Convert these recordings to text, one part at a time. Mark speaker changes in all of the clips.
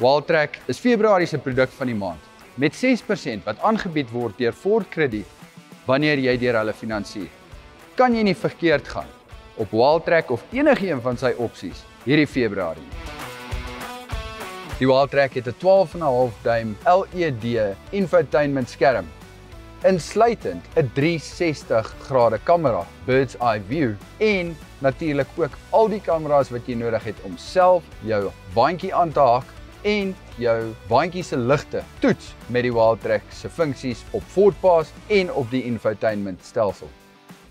Speaker 1: Wildtrak is Februarie se produk van die maand, met 6% wat aangebied word deur Ford Krediet wanneer jy deur hulle finansier. Kan jy nie verkeerd gaan op Wildtrak of enigiemand van sy opsies hierdie Februarie. Die Wildtrak het 'n 12,5 duim LED infotainment skerm, insluitend 'n 360 grade kamera, bird's eye view, en natuurlik ook al die kameras wat jy nodig het om self jou waantjie aan te haak en jou waantjie se ligte toets met die Wildtrak se funksies op FordPass en op die infotainment stelsel.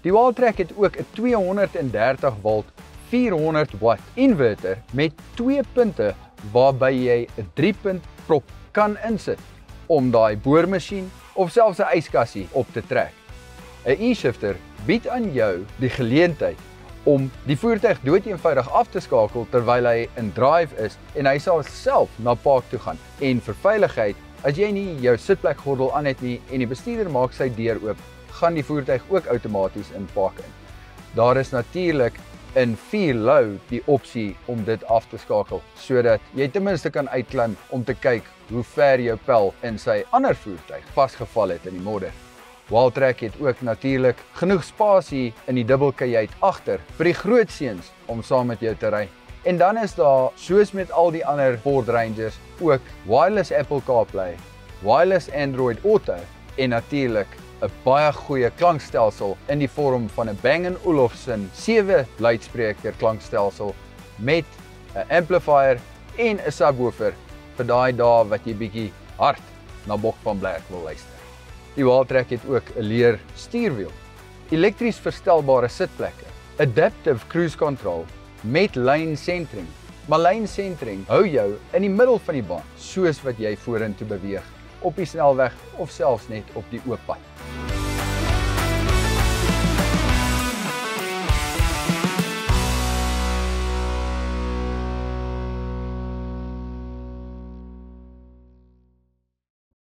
Speaker 1: Die Wildtrak het ook 'n 230 volt 400 watt inverter met 2 punte waarby jy 'n 3-punt prop kan insit om daai boormasjien of selfs 'n yskassie op te trek. 'n E-shifter bied aan jou die geleentheid om die voertuig doeteenvoudig af te skakel terwyl hy in drive is en hy sal self na park toe gaan. En vir veiligheid, as jy nie jou sitplekgordel aan het nie en die bestuurder maak sy deur oop, gaan die voertuig ook outomaties in park in. Daar is natuurlik in 4 low die opsie om dit af te skakel, sodat jy ten minste kan uitklim om te kyk hoe ver jou pel in sy ander voertuig vasgeval het in die modder. Wildtrak het ook natuurlik genoeg spasie in die dubbelkajuit agter vir die groot seuns om saam met jou te ry. En dan is daar, soos met al die ander Ford Rangers, ook wireless Apple CarPlay, wireless Android Auto en natuurlik 'n baie goeie klankstelsel in die vorm van 'n Bang & Olufsen 7 luidspreker klankstelsel met 'n amplifier en 'n subwoofer vir daai dae wat jy bietjie hard na Bok van Blerk wil luister. Die Wildtrak het ook 'n leer stuurwiel, elektries verstelbare sitplekke, adaptive cruise control met lane centering. Maar lane centering hou jou in die middel van die baan, soos wat jy vorentoe beweeg, op die snelweg of selfs net op die oop pad.